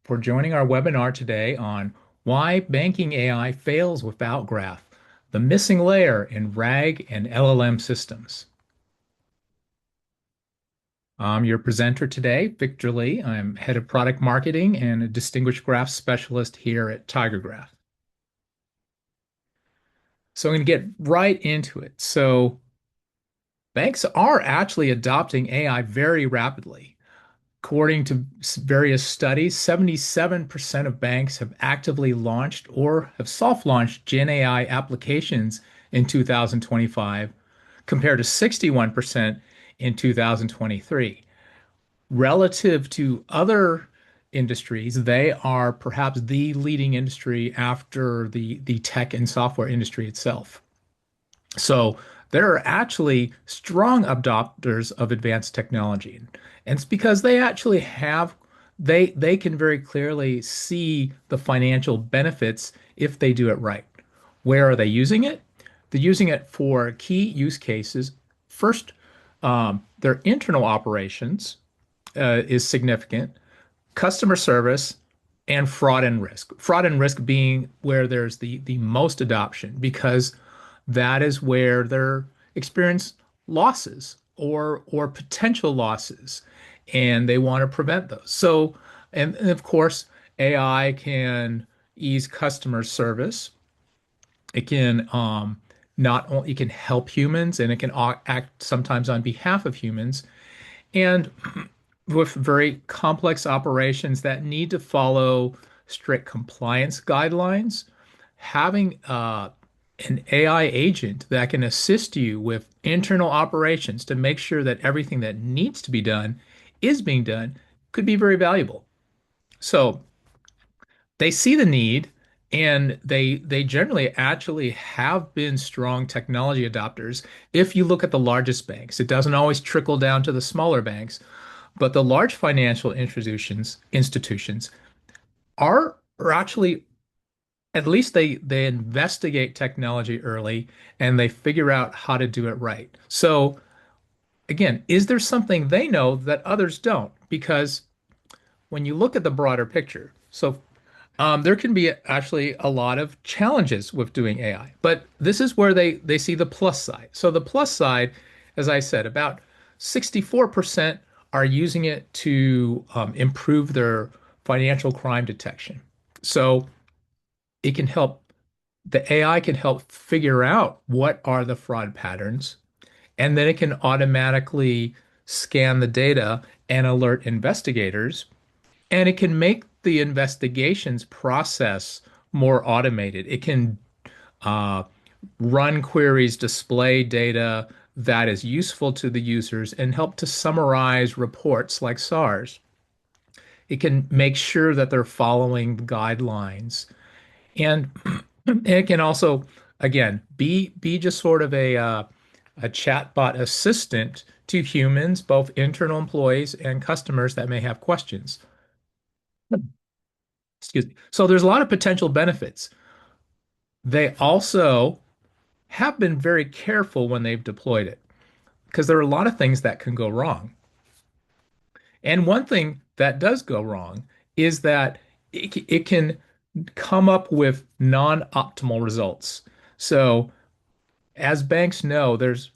for joining our webinar today on why banking AI fails without graph, the missing layer in RAG and LLM systems. I'm your presenter today, Victor Lee. I'm head of product marketing and a distinguished graph specialist here at TigerGraph. So I'm going to get right into it. So banks are actually adopting AI very rapidly. According to various studies, 77% of banks have actively launched or have soft launched Gen AI applications in 2025, compared to 61% in 2023. Relative to other industries, they are perhaps the leading industry after the tech and software industry itself. So there are actually strong adopters of advanced technology. And it's because they actually have they can very clearly see the financial benefits if they do it right. Where are they using it? They're using it for key use cases. First, their internal operations is significant, customer service, and fraud and risk. Fraud and risk being where there's the most adoption because that is where they're experience losses or potential losses, and they want to prevent those. So, and of course, AI can ease customer service. It can not only it can help humans, and it can act sometimes on behalf of humans. And with very complex operations that need to follow strict compliance guidelines, having an AI agent that can assist you with internal operations to make sure that everything that needs to be done is being done could be very valuable. So they see the need, and they generally actually have been strong technology adopters. If you look at the largest banks, it doesn't always trickle down to the smaller banks, but the large financial institutions are actually, at least they investigate technology early and they figure out how to do it right. So again, is there something they know that others don't? Because when you look at the broader picture, so there can be actually a lot of challenges with doing AI, but this is where they see the plus side. So the plus side, as I said, about 64% are using it to improve their financial crime detection. So it can help, the AI can help figure out what are the fraud patterns, and then it can automatically scan the data and alert investigators, and it can make the investigations process more automated. It can uh, run queries, display data that is useful to the users, and help to summarize reports like SARS. It can make sure that they're following the guidelines. And it can also, again, be just sort of a chatbot assistant to humans, both internal employees and customers that may have questions. Excuse me. So there's a lot of potential benefits. They also have been very careful when they've deployed it because there are a lot of things that can go wrong. And one thing that does go wrong is that it can come up with non-optimal results. So as banks know, there's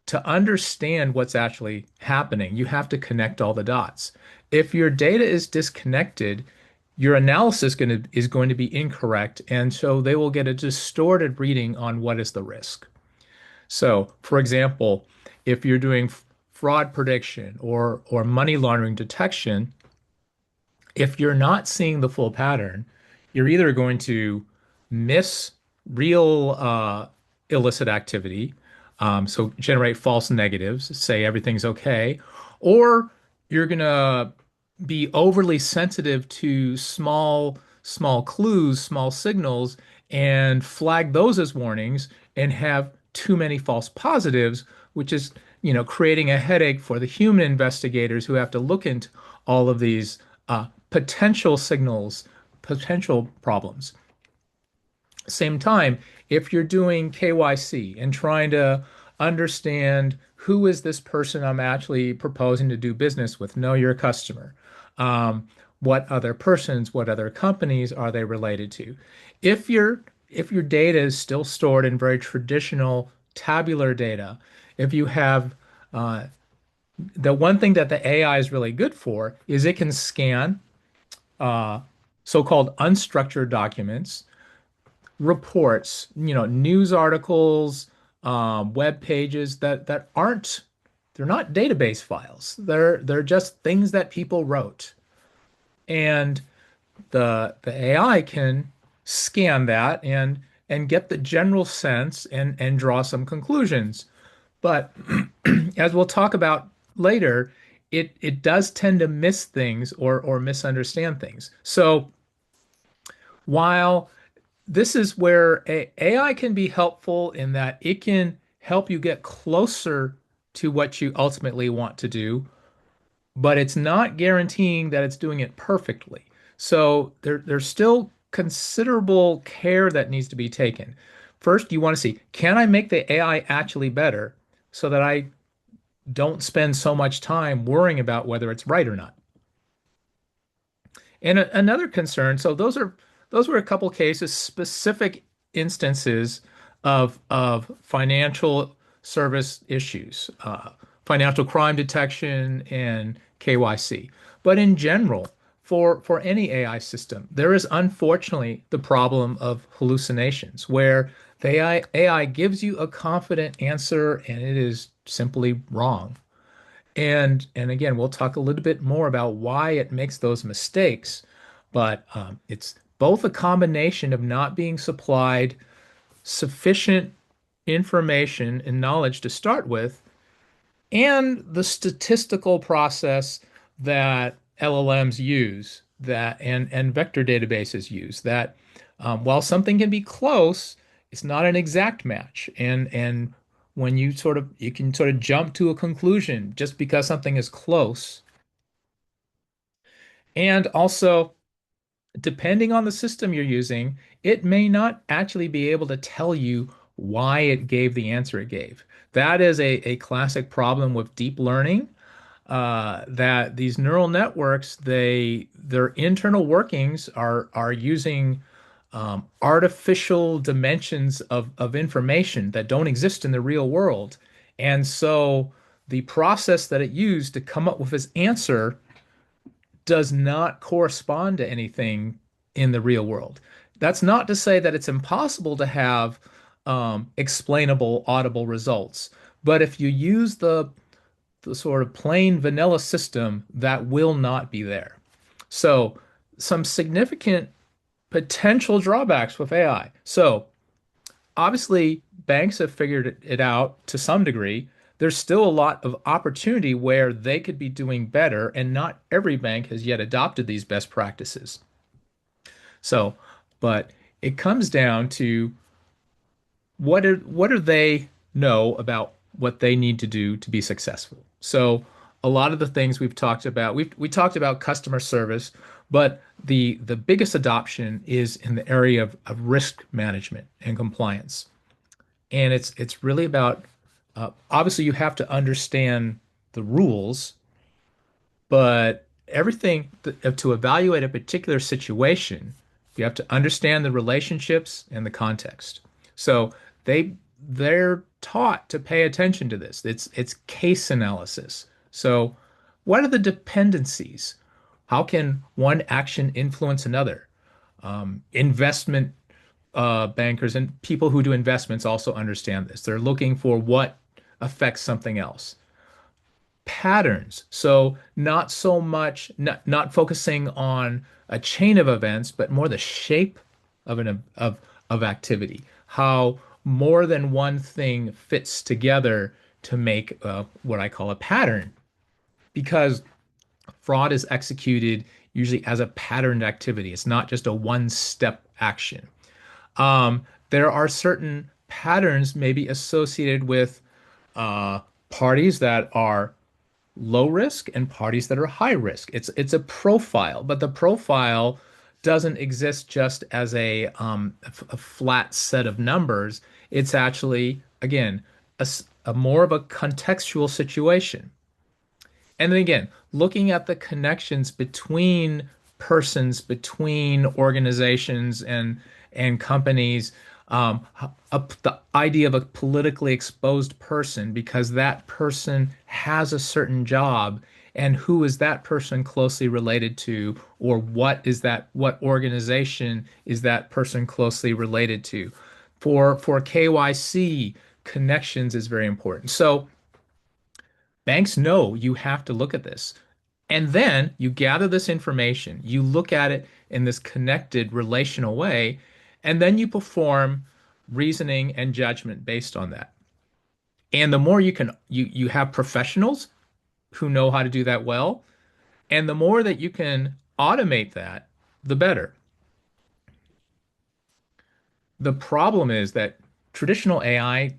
to understand what's actually happening, you have to connect all the dots. If your data is disconnected, your analysis is going to be incorrect, and so they will get a distorted reading on what is the risk. So, for example, if you're doing fraud prediction or money laundering detection, if you're not seeing the full pattern, you're either going to miss real illicit activity, so generate false negatives, say everything's okay, or you're going to be overly sensitive to small clues, small signals, and flag those as warnings and have too many false positives, which is, creating a headache for the human investigators who have to look into all of these potential signals, potential problems. Same time, if you're doing KYC and trying to understand who is this person I'm actually proposing to do business with, know your customer. what other persons, what other companies are they related to. If your data is still stored in very traditional tabular data, if you have the one thing that the AI is really good for is it can scan uh, so-called unstructured documents, reports, news articles, web pages that aren't they're not database files. They're just things that people wrote. And the AI can scan that and get the general sense and draw some conclusions. But as we'll talk about later, it does tend to miss things or misunderstand things. So while this is where AI can be helpful in that it can help you get closer to what you ultimately want to do, but it's not guaranteeing that it's doing it perfectly. So there's still considerable care that needs to be taken. First, you want to see, can I make the AI actually better so that I don't spend so much time worrying about whether it's right or not? And another concern, so those were a couple cases, specific instances of financial service issues, financial crime detection and KYC. But in general, for any AI system, there is unfortunately the problem of hallucinations, where the AI gives you a confident answer and it is simply wrong. And again, we'll talk a little bit more about why it makes those mistakes, but it's both a combination of not being supplied sufficient information and knowledge to start with, and the statistical process that LLMs use that and vector databases use that while something can be close, it's not an exact match. And when you can sort of jump to a conclusion just because something is close. And also, depending on the system you're using, it may not actually be able to tell you why it gave the answer it gave. That is a classic problem with deep learning, that these neural networks, their internal workings are using artificial dimensions of information that don't exist in the real world. And so the process that it used to come up with its answer does not correspond to anything in the real world. That's not to say that it's impossible to have explainable, audible results. But if you use the sort of plain vanilla system, that will not be there. So, some significant potential drawbacks with AI. So, obviously, banks have figured it out to some degree. There's still a lot of opportunity where they could be doing better, and not every bank has yet adopted these best practices. So, but it comes down to what do they know about what they need to do to be successful? So a lot of the things we've talked about, we talked about customer service, but the biggest adoption is in the area of risk management and compliance. And it's really about obviously you have to understand the rules, but everything to evaluate a particular situation, you have to understand the relationships and the context. So they they're taught to pay attention to this. It's case analysis. So what are the dependencies? How can one action influence another? Investment bankers and people who do investments also understand this. They're looking for what affects something else. Patterns. So not so much not focusing on a chain of events, but more the shape of activity. How more than one thing fits together to make what I call a pattern. Because fraud is executed usually as a patterned activity. It's not just a one-step action. There are certain patterns maybe associated with parties that are low risk and parties that are high risk. It's a profile, but the profile doesn't exist just as a flat set of numbers. It's actually, again, a more of a contextual situation. And then again, looking at the connections between spokespersons between organizations and companies. The idea of a politically exposed person because that person has a certain job, and who is that person closely related to, or what organization is that person closely related to? For KYC, connections is very important. So banks know you have to look at this. And then you gather this information, you look at it in this connected relational way, and then you perform reasoning and judgment based on that. And the more you have professionals who know how to do that well, and the more that you can automate that, the better. The problem is that traditional AI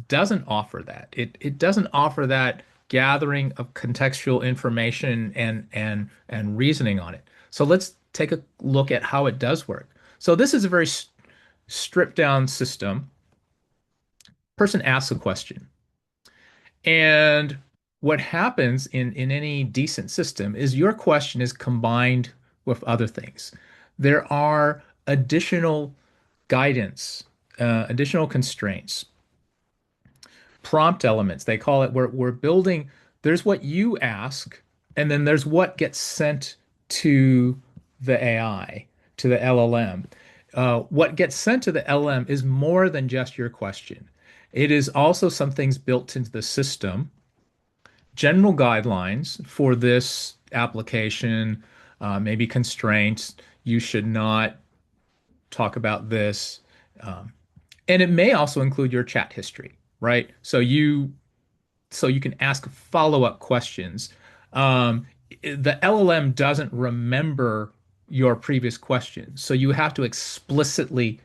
doesn't offer that. It doesn't offer that gathering of contextual information and reasoning on it. So let's take a look at how it does work. So this is a very stripped down system. Person asks a question. And what happens in any decent system is your question is combined with other things. There are additional guidance, additional constraints, prompt elements. They call it, we're building, there's what you ask, and then there's what gets sent to the AI, to the LLM. What gets sent to the LLM is more than just your question. It is also some things built into the system, general guidelines for this application, maybe constraints. You should not talk about this. Um, and it may also include your chat history, right? So you can ask follow-up questions. Um, the LLM doesn't remember your previous questions, so you have to explicitly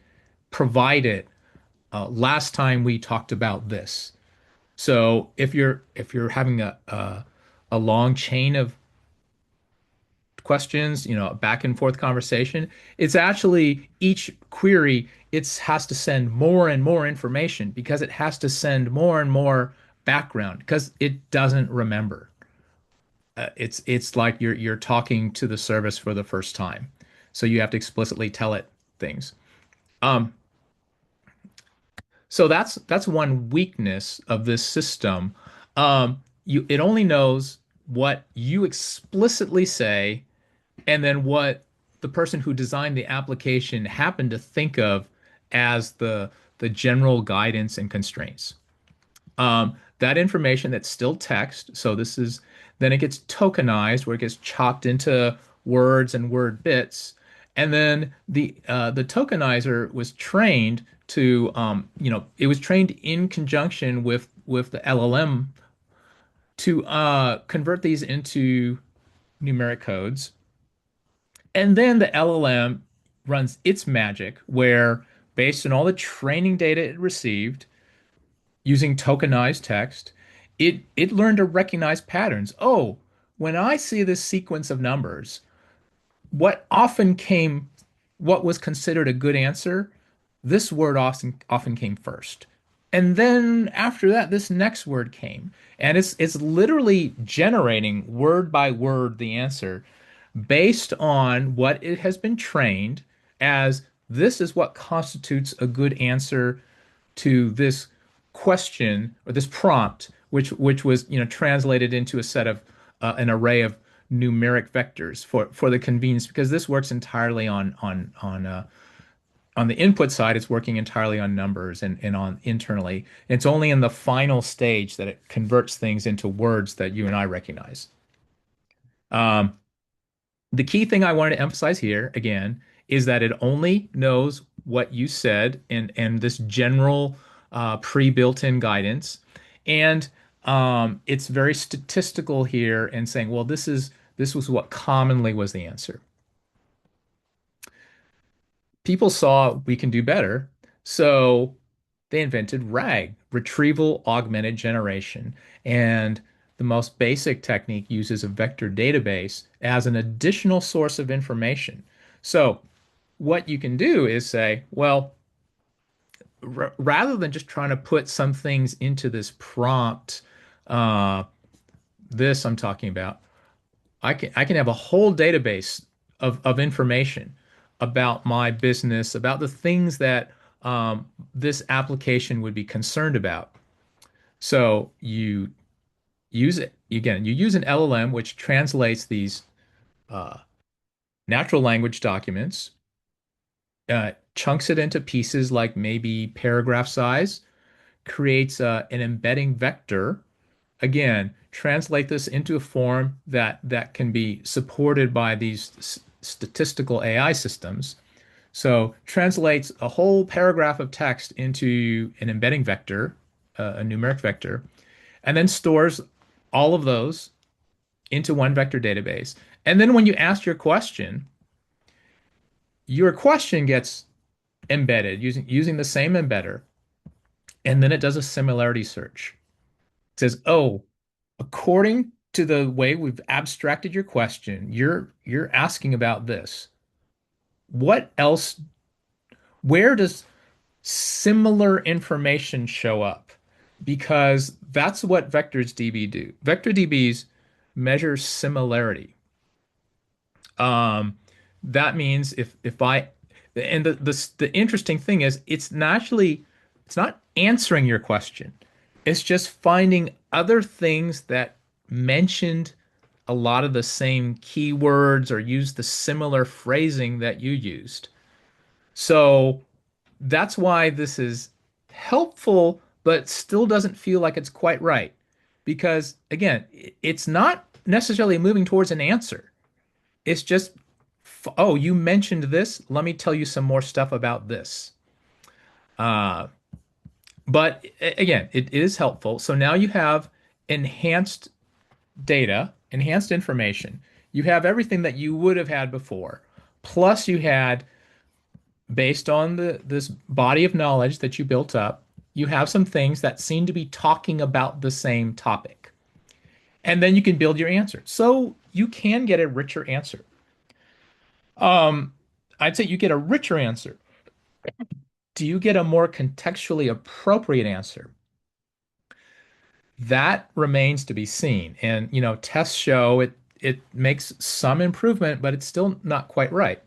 provide it. Last time we talked about this. So if you're having a long chain of questions, a back and forth conversation, it's actually each query it has to send more and more information because it has to send more and more background because it doesn't remember. It's like you're talking to the service for the first time, so you have to explicitly tell it things. Um, so that's one weakness of this system. It only knows what you explicitly say and then what the person who designed the application happened to think of as the general guidance and constraints. That information that's still text, so this is then it gets tokenized where it gets chopped into words and word bits, and then the tokenizer was trained to it was trained in conjunction with the LLM to convert these into numeric codes. And then the LLM runs its magic where, based on all the training data it received using tokenized text, it learned to recognize patterns. Oh, when I see this sequence of numbers, what often came, what was considered a good answer, this word often came first. And then after that, this next word came. And it's literally generating word by word the answer based on what it has been trained as this is what constitutes a good answer to this question or this prompt, which was translated into a set of an array of numeric vectors for the convenience because this works entirely on the input side, it's working entirely on numbers and on internally. It's only in the final stage that it converts things into words that you and I recognize. Um, the key thing I wanted to emphasize here again is that it only knows what you said and this general pre-built-in guidance, and it's very statistical here and saying, well, this was what commonly was the answer. People saw we can do better, so they invented RAG, retrieval augmented generation. And the most basic technique uses a vector database as an additional source of information. So what you can do is say, well, rather than just trying to put some things into this prompt, uh, this I'm talking about, I can have a whole database of information about my business, about the things that this application would be concerned about. So you use it again, you use an LLM which translates these uh, natural language documents, chunks it into pieces like maybe paragraph size, creates an embedding vector. Again, translate this into a form that can be supported by these statistical AI systems. So translates a whole paragraph of text into an embedding vector, a numeric vector, and then stores all of those into one vector database. And then when you ask your question gets embedded using the same embedder, and then it does a similarity search. It says, "Oh, according to the way we've abstracted your question, you're asking about this. What else, where does similar information show up?" Because that's what vectors DB do. Vector DBs measure similarity. Um, that means if I and the interesting thing is it's not answering your question. It's just finding other things that mentioned a lot of the same keywords or used the similar phrasing that you used. So that's why this is helpful, but still doesn't feel like it's quite right. Because again, it's not necessarily moving towards an answer. It's just, oh, you mentioned this. Let me tell you some more stuff about this. Uh, but again, it is helpful. So now you have enhanced data, enhanced information. You have everything that you would have had before. Plus, you had, based on this body of knowledge that you built up, you have some things that seem to be talking about the same topic. And then you can build your answer. So you can get a richer answer. Um, I'd say you get a richer answer. Do you get a more contextually appropriate answer? That remains to be seen. And, tests show it makes some improvement, but it's still not quite right.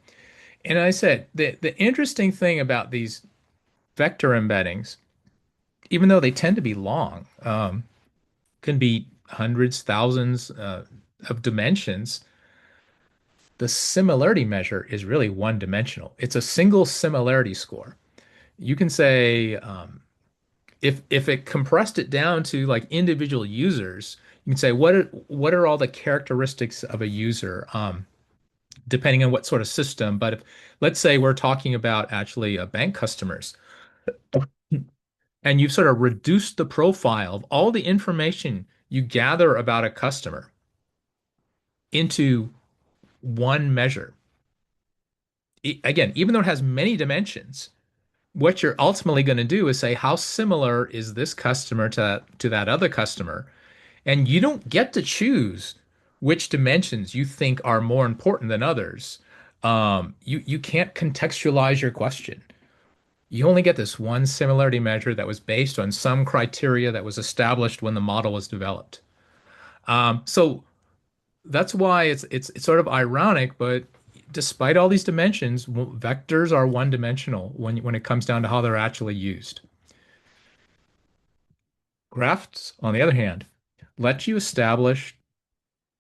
And I said the interesting thing about these vector embeddings, even though they tend to be long, can be hundreds, thousands of dimensions, the similarity measure is really one dimensional. It's a single similarity score. You can say, if it compressed it down to like individual users, you can say what are all the characteristics of a user, depending on what sort of system. But if let's say we're talking about actually bank customers, and you've sort of reduced the profile of all the information you gather about a customer into one measure. Again, even though it has many dimensions, what you're ultimately going to do is say, how similar is this customer to that other customer? And you don't get to choose which dimensions you think are more important than others. You can't contextualize your question. You only get this one similarity measure that was based on some criteria that was established when the model was developed. So that's why it's sort of ironic, but despite all these dimensions, vectors are one dimensional when it comes down to how they're actually used. Graphs, on the other hand, let you establish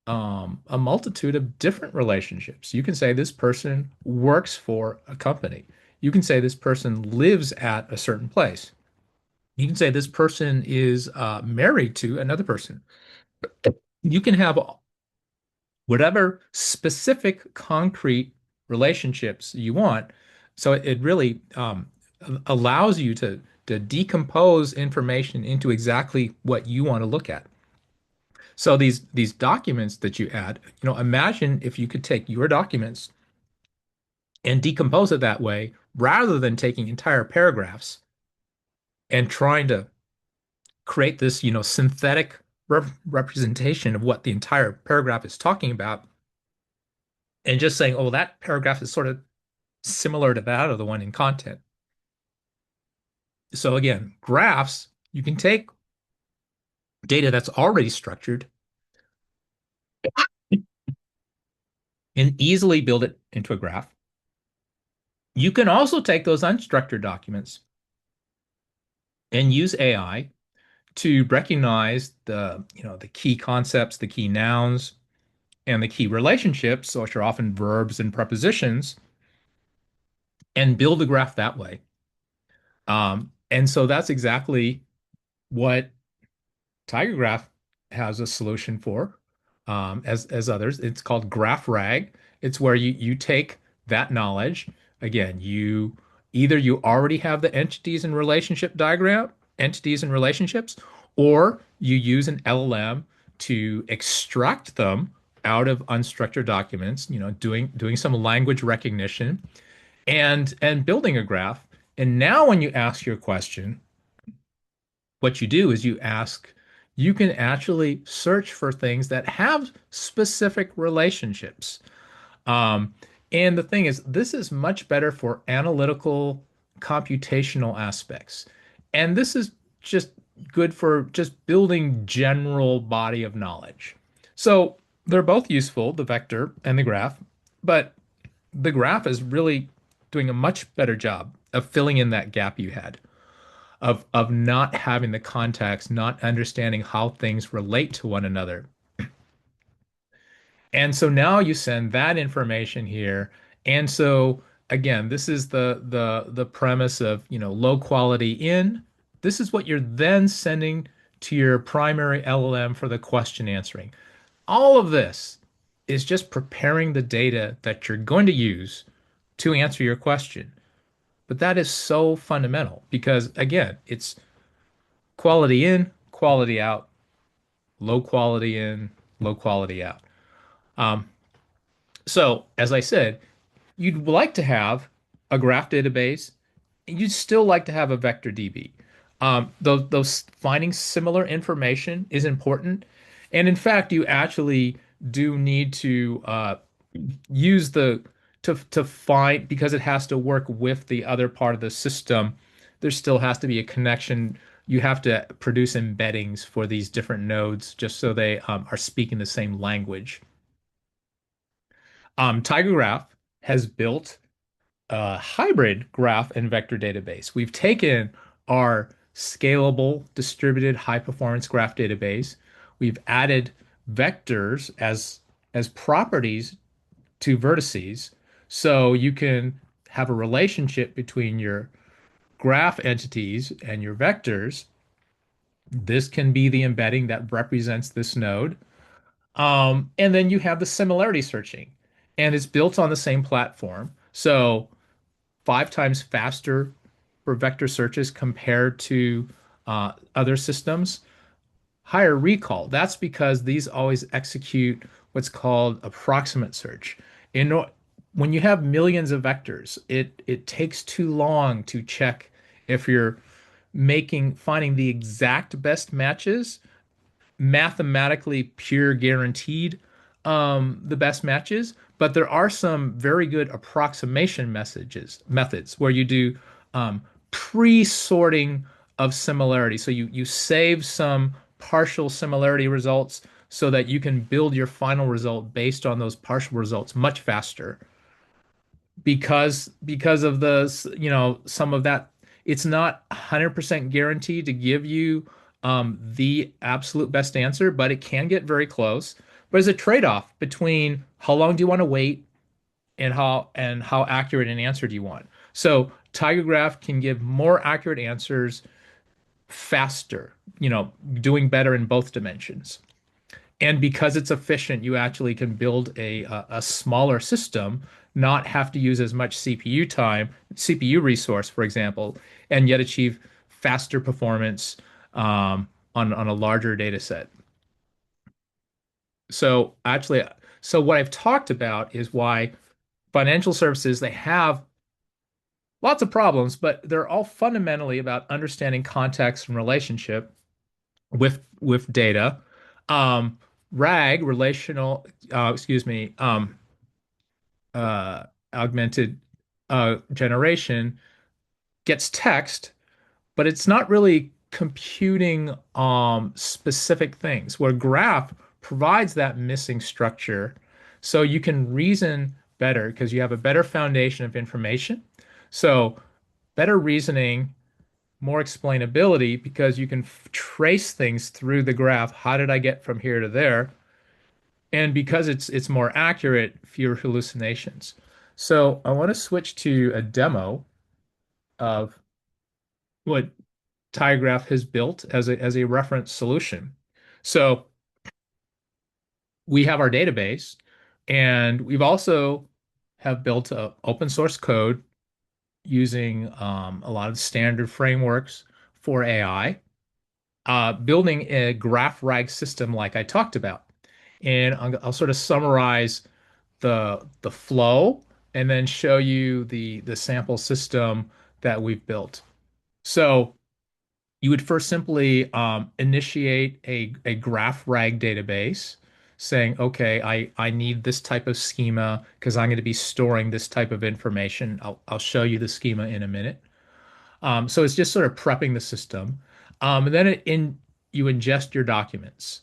a multitude of different relationships. You can say this person works for a company. You can say this person lives at a certain place. You can say this person is married to another person. You can have whatever specific concrete relationships you want. So it really allows you to decompose information into exactly what you want to look at. So these documents that you add, imagine if you could take your documents and decompose it that way rather than taking entire paragraphs and trying to create this, synthetic representation of what the entire paragraph is talking about and just saying, oh, that paragraph is sort of similar to that of the one in content. So again, graphs, you can take data that's already structured and easily build it into a graph. You can also take those unstructured documents and use AI to recognize the key concepts, the key nouns, and the key relationships, which are often verbs and prepositions, and build a graph that way. And so that's exactly what TigerGraph has a solution for, as others. It's called Graph RAG. It's where you take that knowledge. Again, you already have the entities and relationship diagram, entities and relationships, or you use an LLM to extract them out of unstructured documents, doing some language recognition and building a graph. And now when you ask your question, what you do is you can actually search for things that have specific relationships. Um, and the thing is, this is much better for analytical, computational aspects. And this is just good for just building general body of knowledge. So they're both useful, the vector and the graph, but the graph is really doing a much better job of filling in that gap you had of not having the context, not understanding how things relate to one another. And so now you send that information here. And so again, this is the premise of, low quality in. This is what you're then sending to your primary LLM for the question answering. All of this is just preparing the data that you're going to use to answer your question. But that is so fundamental because again, it's quality in, quality out, low quality in, low quality out. Um, so, as I said, you'd like to have a graph database. You'd still like to have a vector DB. Those finding similar information is important. And in fact, you actually do need to use to find because it has to work with the other part of the system. There still has to be a connection. You have to produce embeddings for these different nodes just so they are speaking the same language. TigerGraph has built a hybrid graph and vector database. We've taken our scalable, distributed, high-performance graph database. We've added vectors as properties to vertices, so you can have a relationship between your graph entities and your vectors. This can be the embedding that represents this node. And then you have the similarity searching, and it's built on the same platform. So 5 times faster for vector searches compared to other systems. Higher recall. That's because these always execute what's called approximate search. In when you have millions of vectors, it takes too long to check if you're making finding the exact best matches, mathematically pure guaranteed the best matches, but there are some very good approximation methods where you do um, pre-sorting of similarity. So you save some partial similarity results so that you can build your final result based on those partial results much faster because of some of that. It's not 100% guaranteed to give you the absolute best answer, but it can get very close. But there's a trade-off between how long do you want to wait and how accurate an answer do you want. So TigerGraph can give more accurate answers faster, doing better in both dimensions. And because it's efficient, you actually can build a smaller system, not have to use as much CPU time, CPU resource, for example, and yet achieve faster performance on a larger data set. So actually, so what I've talked about is why financial services, they have lots of problems, but they're all fundamentally about understanding context and relationship with data. Um, RAG, excuse me, uh, augmented generation gets text, but it's not really computing specific things. Where graph provides that missing structure. So you can reason better because you have a better foundation of information. So better reasoning, more explainability because you can trace things through the graph. How did I get from here to there? And because it's more accurate, fewer hallucinations. So I want to switch to a demo of what Tygraph has built as a reference solution. So we have our database, and we've also have built a open source code using a lot of standard frameworks for AI, building a graph RAG system like I talked about. And I'll sort of summarize the flow and then show you the sample system that we've built. So you would first simply initiate a graph RAG database saying, okay, I need this type of schema because I'm going to be storing this type of information. I'll show you the schema in a minute. So it's just sort of prepping the system. And then you ingest your documents.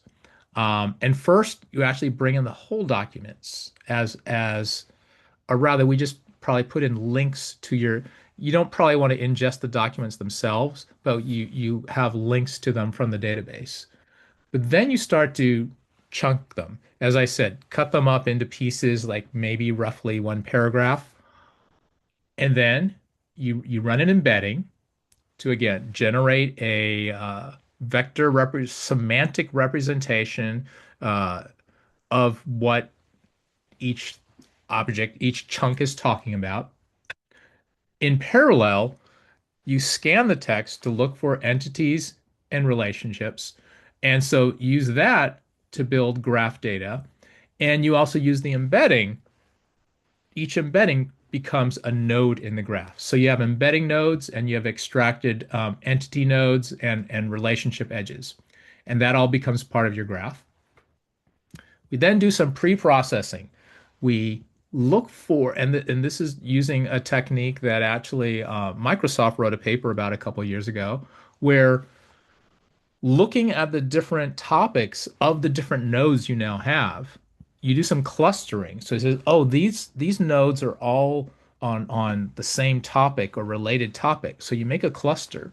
And first, you actually bring in the whole documents or rather, we just probably put in links to you don't probably want to ingest the documents themselves, but you have links to them from the database. But then you start to chunk them. As I said, cut them up into pieces like maybe roughly one paragraph. And then you run an embedding to again generate a semantic representation uh, of what each each chunk is talking about. In parallel, you scan the text to look for entities and relationships. And so use that to build graph data. And you also use the embedding. Each embedding becomes a node in the graph. So you have embedding nodes and you have extracted entity nodes and relationship edges. And that all becomes part of your graph. We then do some pre-processing. We look for, and this is using a technique that actually Microsoft wrote a paper about a couple of years ago, where looking at the different topics of the different nodes you now have, you do some clustering. So it says, oh, these nodes are all on the same topic or related topic. So you make a cluster.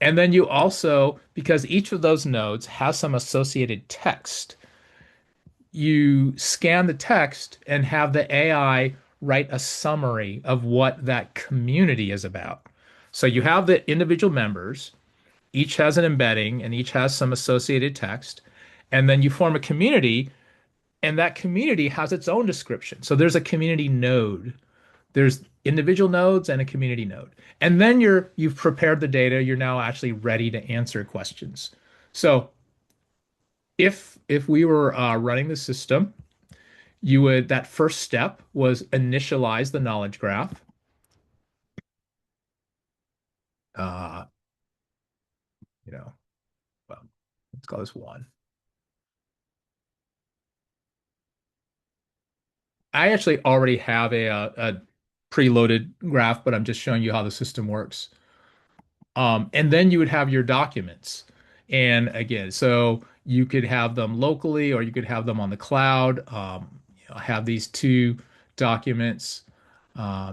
And then you also, because each of those nodes has some associated text, you scan the text and have the AI write a summary of what that community is about. So you have the individual members, each has an embedding and each has some associated text, and then you form a community, and that community has its own description. So there's a community node, there's individual nodes and a community node. And then you've prepared the data, you're now actually ready to answer questions. So if we were running the system, you would that first step was initialize the knowledge graph. Uh, you know, well, let's call this one. I actually already have a preloaded graph, but I'm just showing you how the system works. And then you would have your documents. And again, so you could have them locally or you could have them on the cloud. Have these two documents.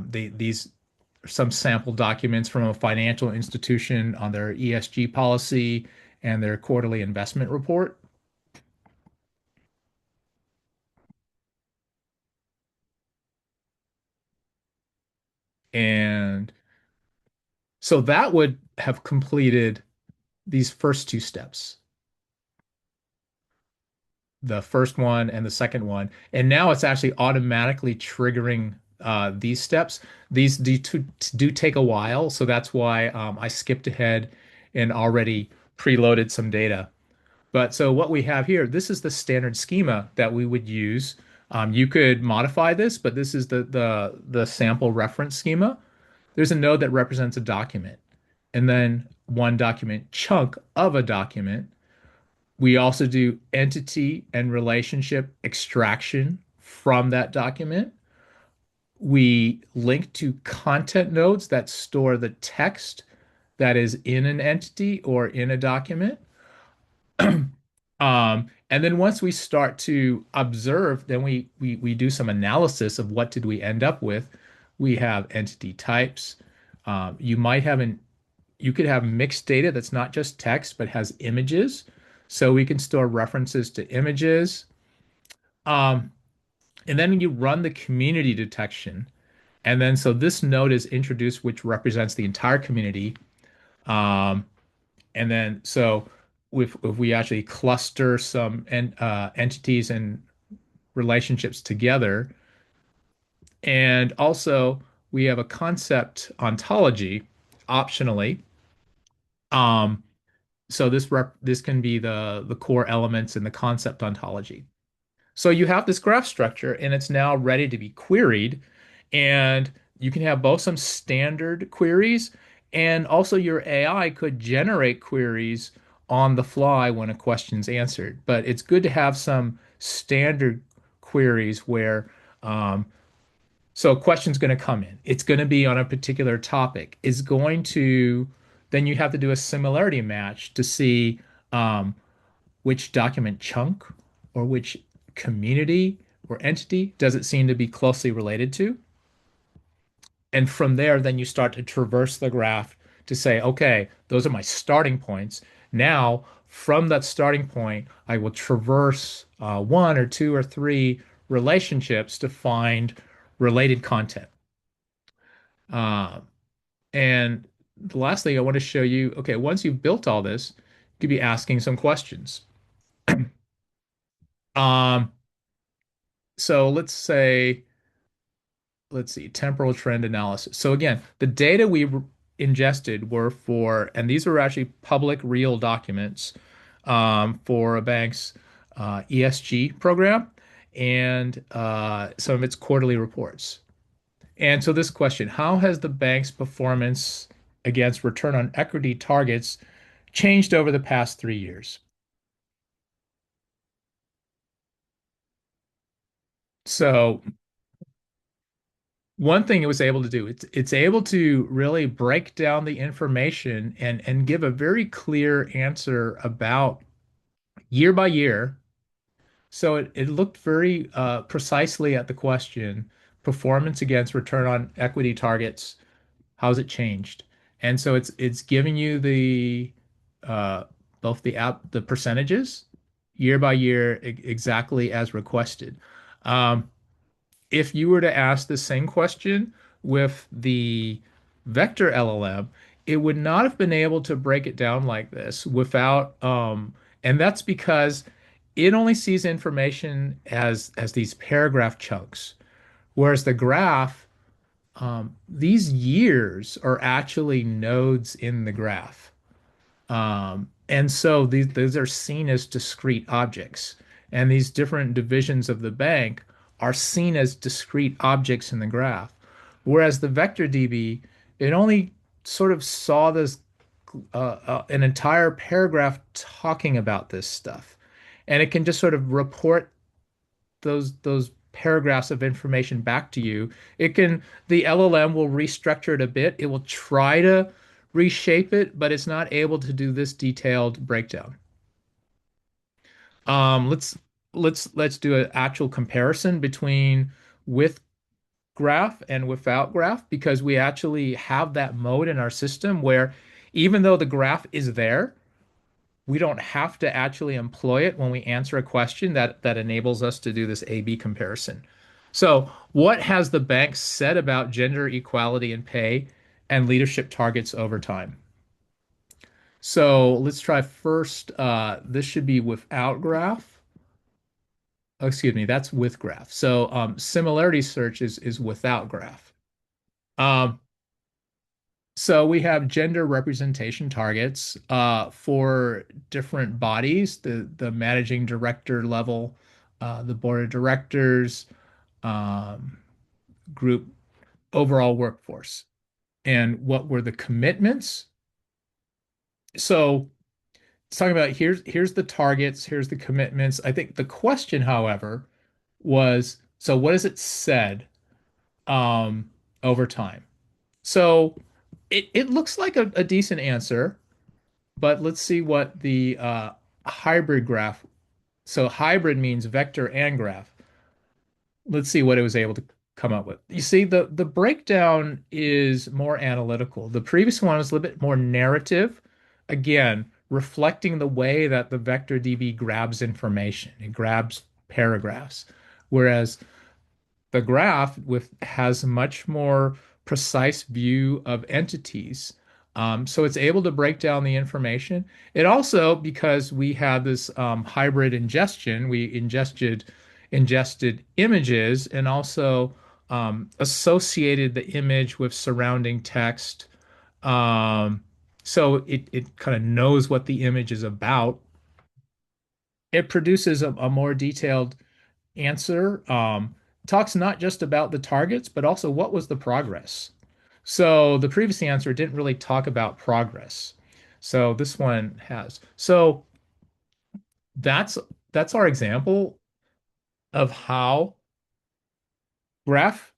These are some sample documents from a financial institution on their ESG policy and their quarterly investment report. And so that would have completed these first two steps, the first one and the second one. And now it's actually automatically triggering these steps. These do take a while, so that's why I skipped ahead and already preloaded some data. But so what we have here, this is the standard schema that we would use. You could modify this, but this is the sample reference schema. There's a node that represents a document, and then one document chunk of a document. We also do entity and relationship extraction from that document. We link to content nodes that store the text that is in an entity or in a document. And then once we start to observe, then we do some analysis of what did we end up with. We have entity types. You might have you could have mixed data that's not just text, but has images. So we can store references to images. Um, and then you run the community detection. And then so this node is introduced, which represents the entire community. Um, and then so if we actually cluster some entities and relationships together, and also we have a concept ontology optionally. Um, so this can be the core elements in the concept ontology. So you have this graph structure and it's now ready to be queried. And you can have both some standard queries and also your AI could generate queries on the fly when a question's answered. But it's good to have some standard queries where so a question's going to come in. It's going to be on a particular topic. It's going to, then you have to do a similarity match to see um, which document chunk or which community or entity does it seem to be closely related to? And from there, then you start to traverse the graph to say, okay, those are my starting points. Now, from that starting point, I will traverse one or two or three relationships to find related content. Uh, and the last thing I want to show you, okay, once you've built all this, you could be asking some questions. Um, so let's see, temporal trend analysis. So again, the data we ingested were for, and these were actually public real documents for a bank's ESG program and some of its quarterly reports. And so this question, how has the bank's performance against return on equity targets changed over the past 3 years? So one thing it was able to do, it's able to really break down the information and give a very clear answer about year by year. So it looked very precisely at the question, performance against return on equity targets, how's it changed? And so it's giving you the uh, both the percentages year by year exactly as requested. Um, if you were to ask the same question with the vector LLM, it would not have been able to break it down like this without, and that's because it only sees information as these paragraph chunks, whereas the graph, these years are actually nodes in the graph. And so these are seen as discrete objects. And these different divisions of the bank are seen as discrete objects in the graph. Whereas the vector DB, it only sort of saw this an entire paragraph talking about this stuff. And it can just sort of report those paragraphs of information back to you. It can the LLM will restructure it a bit. It will try to reshape it, but it's not able to do this detailed breakdown. Let's let's do an actual comparison between with graph and without graph because we actually have that mode in our system where even though the graph is there, we don't have to actually employ it when we answer a question that enables us to do this A/B comparison. So, what has the bank said about gender equality in pay and leadership targets over time? So, let's try first. This should be without graph. Oh, excuse me, that's with graph. So, similarity search is without graph. Um, So we have gender representation targets for different bodies, the managing director level, the board of directors, um, group overall workforce. And what were the commitments? So it's talking about here's the targets, here's the commitments. I think the question, however, was so what has it said over time? So it looks like a decent answer. But let's see what the hybrid graph So hybrid means vector and graph. Let's see what it was able to come up with. You see, the breakdown is more analytical. The previous one was a little bit more narrative, again, reflecting the way that the vector DB grabs information. It grabs paragraphs, whereas the graph with has much more precise view of entities. So it's able to break down the information. It also, because we had this hybrid ingestion, we ingested images and also associated the image with surrounding text. Um, so it kind of knows what the image is about. It produces a more detailed answer. Talks not just about the targets, but also what was the progress. So the previous answer didn't really talk about progress. So this one has. So that's that's our example of how graph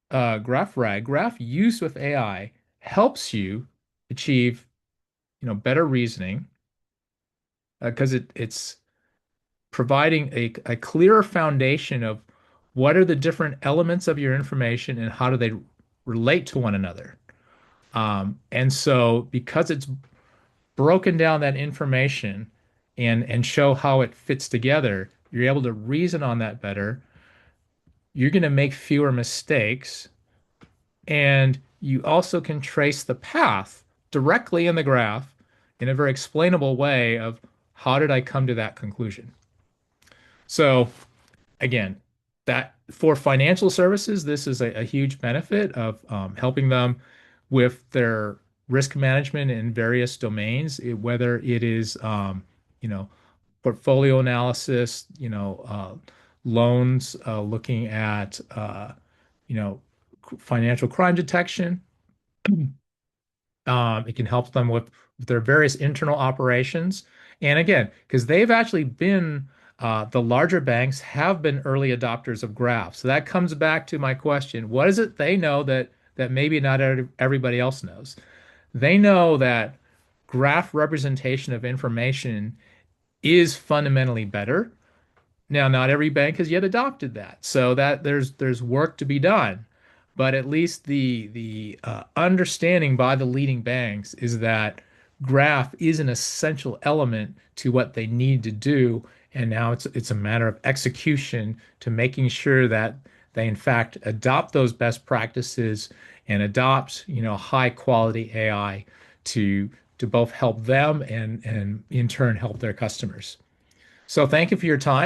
graph used with AI helps you achieve, better reasoning because it's providing a clearer foundation of what are the different elements of your information and how do they relate to one another. And so because it's broken down that information and show how it fits together, you're able to reason on that better. You're going to make fewer mistakes, and you also can trace the path directly in the graph in a very explainable way of how did I come to that conclusion. So again, that for financial services, this is a huge benefit of helping them with their risk management in various domains, whether it is, you know, portfolio analysis, loans, looking at, financial crime detection. It can help them with their various internal operations. And again, because they've actually been, the larger banks have been early adopters of graphs. So that comes back to my question. What is it they know that maybe not everybody else knows? They know that graph representation of information is fundamentally better. Now, not every bank has yet adopted that, so that there's work to be done. But at least the understanding by the leading banks is that graph is an essential element to what they need to do, and now it's a matter of execution to making sure that they in fact adopt those best practices and adopt, high quality AI to both help them and in turn help their customers. So thank you for your time.